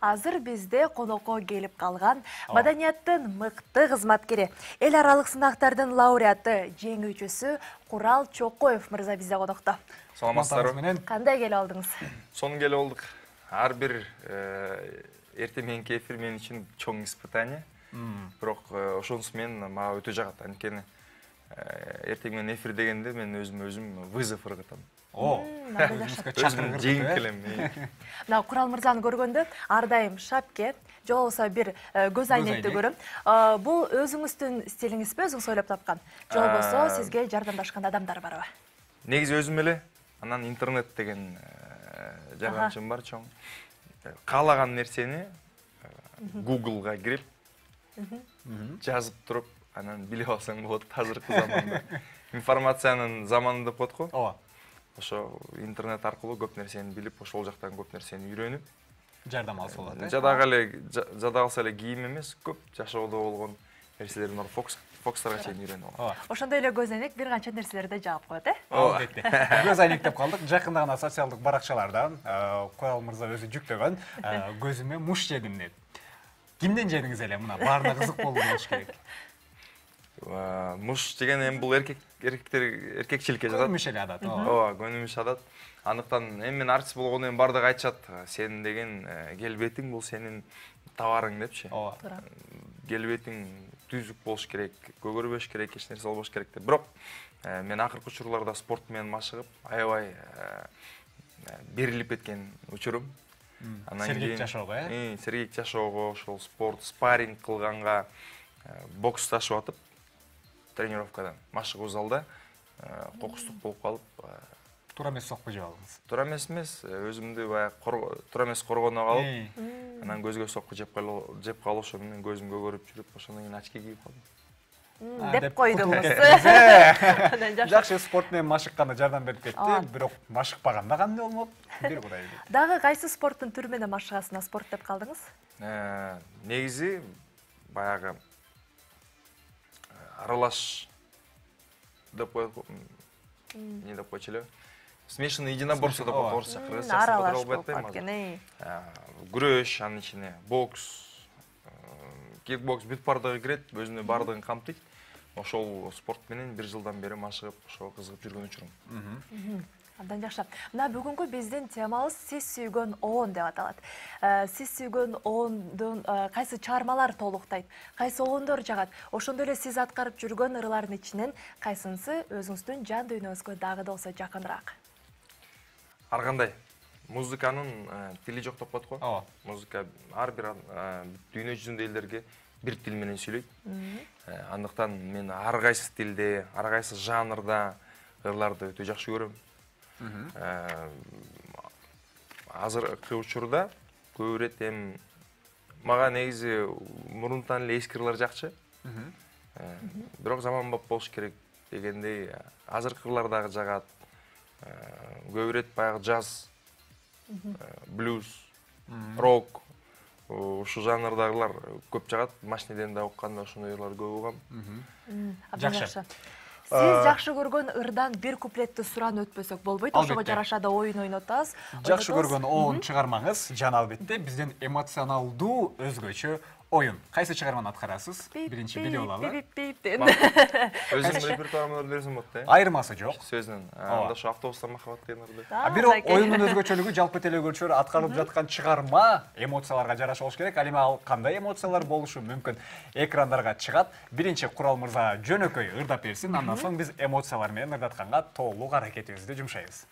Азыр бизде конокко келип калган маданияттын мыкты кызматкери, эл аралык сынактардын лауреаты, жеңүүчүсү Курал Чокоев мырза бизде конокто. Саламатсыздарбы? Кандай келип алдыңыз? Сонун келип алдык. Ар бир эртең мененки эфир мен үчүн чоң испытание. Бирок ошонусу менен мага өтө жагат. Анткени эртең менен эфир дегенде мен өзүм вызов ыргытам. Өзүм жеңип келем. Мына Курал мырзаны көргөндө ар дайым шапке, же болбосо бир көз айнекти көрөм. Бул өзүңүздүн стилиңизби, өзүңүз ойлоп тапкан? Же болбосо сизге жардамдашкан адамдар барбы? Негизи өзүм эле, анан интернет деген жардамчым бар чоң. Каалаган нерсени Google'га кирип, жазып туруп, анан билип алсаң болот. Азыркы заманда информациянын заманы деп коет го. Ооба. Ошо интернет аркылуу көп нерсени билип, ошол жактан көп нерсени үйрөнүп, жардам алса болот. Жада калса эле кийим эмес, көп жашоодо болгон нерселердин бар, фокустарга чейин үйрөнүп алам. Ошондой эле көз айнек бир канча нерселерди жаап коет, Албетте. Көз айнек деп калдык. Жакында гана социалдык баракчалардан Курал мырза өзү жүктөгөн көзүмө муш жедим деп. Кимден жедиңиз эле? Мына баарына кызык болуш керек. Муш деген эми бул эркекчиликке жатат. Көнүмүш эле адат. Ооба, көнүмүш адат. Андыктан эми мен артист болгондон кийин бардыгы айтышат, сен деген келбетиң бул сенин товарың депчи. Ооба. Келбетиң түзүк болуш керек, көгөрбөш керек, эч нерсе болбош керек деп. Бирок мен акыркы учурларда спорт менен машыгып, аябай берилип кеткен учурум. Сергек жашоого, Сергек жашоого, ошол спорт, спарринг кылганга, боксташып атып, тренировкадан машыгуу залда кокустук болуп калып, туура эмес сокку жеп алдыңыз. Туура эмес, өзүмдү баягы туура эмес коргоно калып, анан көзгө сокку жеп калып, ошо менен көзүм көгөрүп жүрүп, ошондон кийин очки кийип калдым. Деп койдуңуз. Жакшы, спорт менен машыкканда жардам берип кетти, бирок машыкпаганда кандай болмок? Бир кудай билет. Дагы кайсы спорттун түрү менен машыгасына спорт деп калдыңыз? Негизи баягы аралаш деп коет, эмне деп койчу эле? Смешанный единоборство деп коет орусча, кыргызча аралаш болуп кеткен. Күрөш, анын ичине бокс, кикбокс бүт бардыгы кирет, өзүнө бардыгын камтыйт. Ошол спорт менен бир жылдан бери машыгып, ошо кызыгып жүргөн учурум. Абдан жакшы. Мына бүгүнкү биздин темабыз сиз сүйгөн оон деп аталат. Сиз сүйгөн оондун кайсы чыгармалар толуктайт, кайсы оондор жагат? Ошондой эле сиз аткарып жүргөн ырлардын ичинен кайсынысы өзүңүздүн жан дүйнөңүзгө дагы да болсо жакыныраак? Ар кандай музыканын тили жок деп коет го. Ооба. Музыка ар бир дүйнө жүзүндө элдерге бир тил менен сүйлөйт. Андыктан мен ар кайсы тилде, ар кайсы жанрда ырларды өтө жакшы көрөм. Азыркы учурда көбүрөөк эми мага негизи мурунтан эле эски ырлар жакчы. Бирок заманбап болуш керек дегендей азыркы ырлар дагы жагат. Көбүрөөк баягы джаз, блюз, рок, ушу жанрдагылар көп жагат. Машинеден да укканда ошондой ырлар көп угам. Жакшы. Сиз жакшы көргөн ырдан бир куплетти суран өтпөсөк болбойт, ошого жараша да оюн ойнотабыз. Жакшы көргөн оон чыгармаңыз, жан албетте бизден эмоционалдуу өзгөчө оюн. Кайсы чыгарманы аткарасыз? Биринчи билип алалы. Өзүм репертуарымды берсем болот да. Айырмасы жок. Сөзүнөн. Анда ошо автобустан махаббат деген ырды. Бирок оюндун өзгөчөлүгү жалпы телекөрүүчүлөр аткарылып жаткан чыгарма эмоцияларга жараша болуш керек. Ал эми ал кандай эмоциялар болушу мүмкүн? Экрандарга чыгат. Биринчи Курал мырза жөнөкөй ырдап берсин, андан соң биз эмоциялар менен ырдатканга толук аракетибизди жумшайбыз.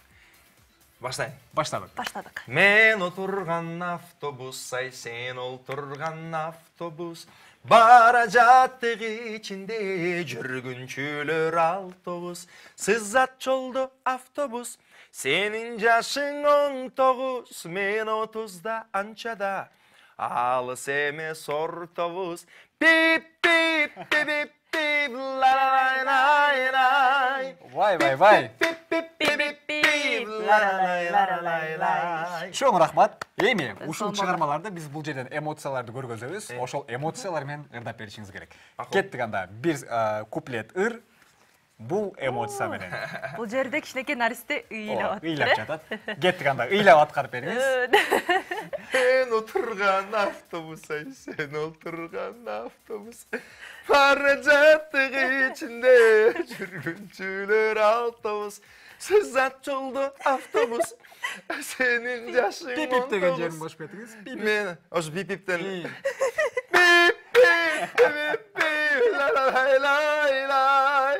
Баштайын. Баштадык. Мен отурган автобус, ай сен олтурган автобус, бара жаттык ичинде жүргүнчүлөр автобус. Сызат жолдо автобус, сенин жашың 19, мен 30да анчада, алыс эмес ортобуз. Пип пип пип пип пип ла ла ла ла. Вай. Чоң рахмат. Эми ушул чыгармаларды биз бул жерден эмоцияларды көргөзөбүз. Ошол эмоциялар менен ырдап беришиңиз керек. Кеттик анда. Бир куплет ыр, бул эмоция менен. Бул жерде кичинекей наристе ыйлап атат. Ыйлап жатат. Кеттик анда, ыйлап аткарып бериңиз. Sen oturgan avtobus, ay sen oturgan avtobus. Paracattık içinde sürgüncüler avtobus. Söz at oldu avtobus. Senin yaşın 19. Pip деген жерин бошуп кетиңиз. Men, oşu pipipten. Pip, pip, pip, pip, la la la la la.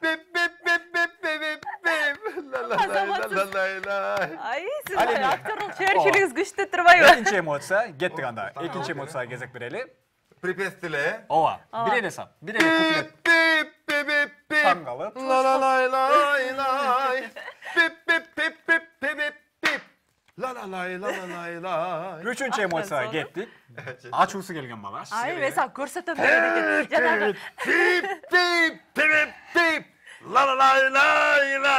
Pip, pip, pip, pip, pip, pip, la la la la la la. Ай, сиз Алим. актерлук чеберчилигиңиз күчтүү турбайбы? Экинчи эмоция, кеттик анда. Экинчи эмоцияга кезек берели. Припевстиле. Ооба, бир эле сап, бир эле куплет. Pip, pip, pip, pip. Таң калып. La la la la la. Pip, pip, pip, pip, pip, pip, pip. La la la la la la. Үчүнчү эмоцияга кеттик. Ачуусу келген бала. Ай, мен сага көрсөтөм деген экен. Жанагы Pip, pip, pip, pip. La la la la la.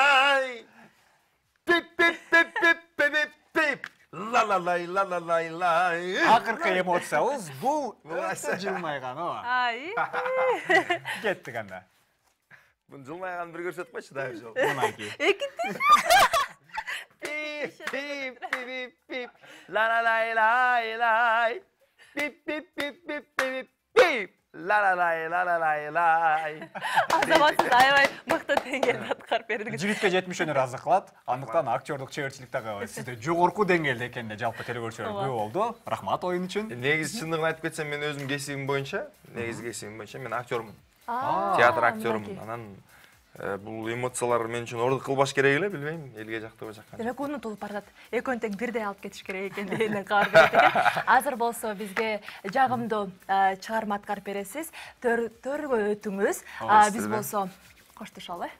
Pip, pip, pip, pip, pip, pip. La la la la la la la. Акыркы эмоциябыз бул өтө жылмайган, ооба. ай. Кеттик анда. Bunu жылмайганын бир көрсөтүп койчу дагы жол. Мынакей. Экинчи. Pip, pip, pip, pip. La la la la la. Pip, pip, pip, pip, pip, pip. La la la la la la la. Азаматсыз аябай мыкты деңгээлде аткарып бердиңиз. Жигитке жетмишөөнөр аздык кылат. Андыктан актерлук чеберчилик дагы сизде жогорку деңгээлде экенин жалпы телегөрүүчүлөр көп болду. Рахмат оюн үчүн. Негизи чындыгын айтып кетсем, мен өзүм кесибим боюнча, мен актёрмун. А, Театр актёрумун. мынакей. Анан бул эмоциялар мен үчүн ордук кылбаш керек эле, билбейм, элге жактырбай жаккан. Демек унутулуп барат. Экөөнү тең бирдей алып кетиш керек экен дегенден кабар берет экен. Азыр болсо бизге жагымдуу чыгарма аткарып бересиз. Төргө өтүңүз. Биз болсо коштошолу.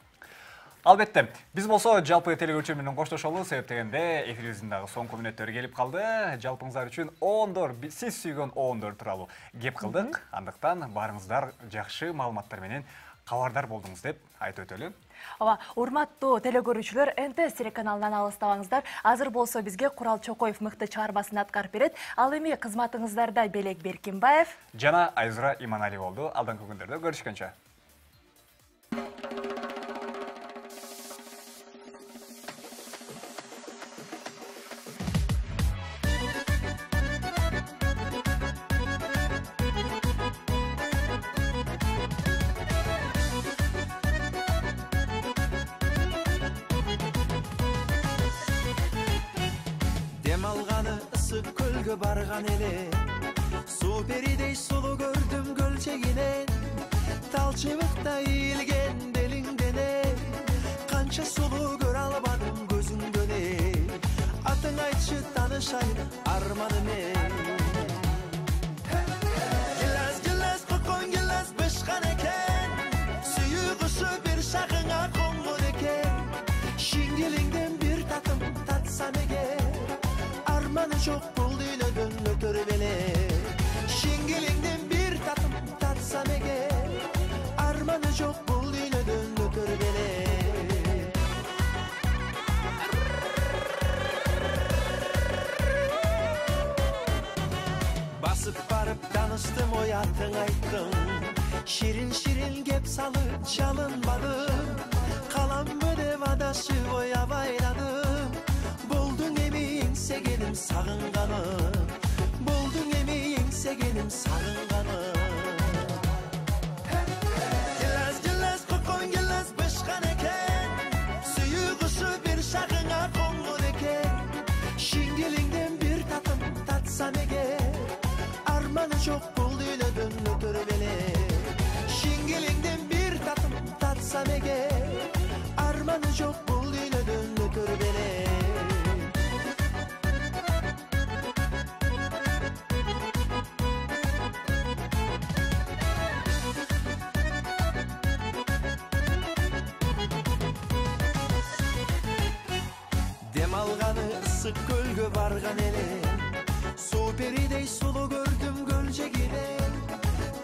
Албетте, биз болсо жалпы телегөрүүчүлөр менен коштошолу, себеп дегенде эфирибиздин дагы соңку мүнөттөрү келип калды. Жалпыңыздар үчүн оондор, сиз сүйгөн оондор тууралуу кеп кылдык. Андыктан барыңыздар жакшы маалыматтар менен кабардар болдуңуз деп айтып өтөлү. Ооба, урматтуу телегөрүүчүлөр, НТС телеканалынан алыстабаңыздар. Азыр болсо бизге Курал Чокоев мыкты чыгармасын аткарып берет. Ал эми кызматыңыздарда Белек Беркинбаев Жана Айзура Иманали болду. Алдыңкы күндөрдө көрүшкөнчө. Algаны ысык көлгө барган эле, суу перидей сулуу көрдүм көлчегинен. Тал чыбыкта ийилген белиңдене, канча сулуу көрө албадым көзүңдөн эй. Атың айтчы таанышайын арманым эй. Гилас кокон гилас бышкан экен, сүйүү кушу бир шагыңа конгон экен. Шиңгелиңден бир татым татсам эгер, armanı çok bul dünödün ötür beni. Şingilinden bir tatım tatsam eğer, armanı çok bul dünödün ötür beni. Basıp barıp tanıştım o yatın ayttın, şirin şirin gep salıp çalınmadım. Kalan böyle vadaşı oya bayladım. Buldun emin segenim sağınganım, buldun emin segenim sağınganım. Gillas kokon gillas bışkan eken, suyu kuşu bir şağına kongun eken. Şingilinden bir tatım tatsam eğer, armanı çok buldun ödün ötür beni. Şingilinden bir tatım tatsam eğer, armanı çok buldun ödün ötür beni. Alganı ısık gölgö bargan ele, su peridey sulu gördüm gölcegine.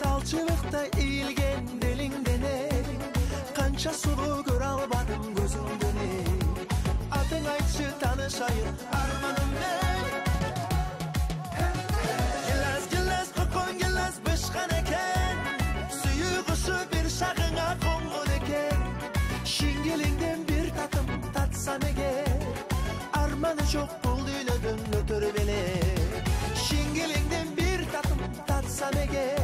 Tal çığlıkta eğilgen deliңdene, kança sulu gör albadım gözüңdene. Adın aytçı tanışayın armanım ne? Gillas kokon gillas bışkan eken, suyu kuşu bir şağına kongun eken. çok bul dünyadın ötürü bele. Şingilinden bir tatım tatsam eğer,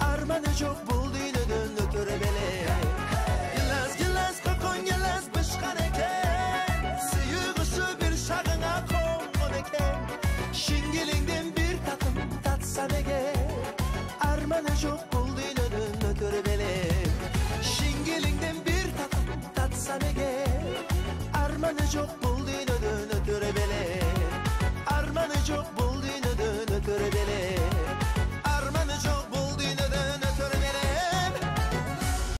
armanı çok bul dünyadın ötürü bele. Gilas gilas kokon gilas bışkan eken, suyuğusu bir şağına kongon eken. Şingilinden bir tatım tatsam eğer, armanı çok bul dünyadın ötürü bele. Şingilinden bir tatım tatsam eğer, armanı çok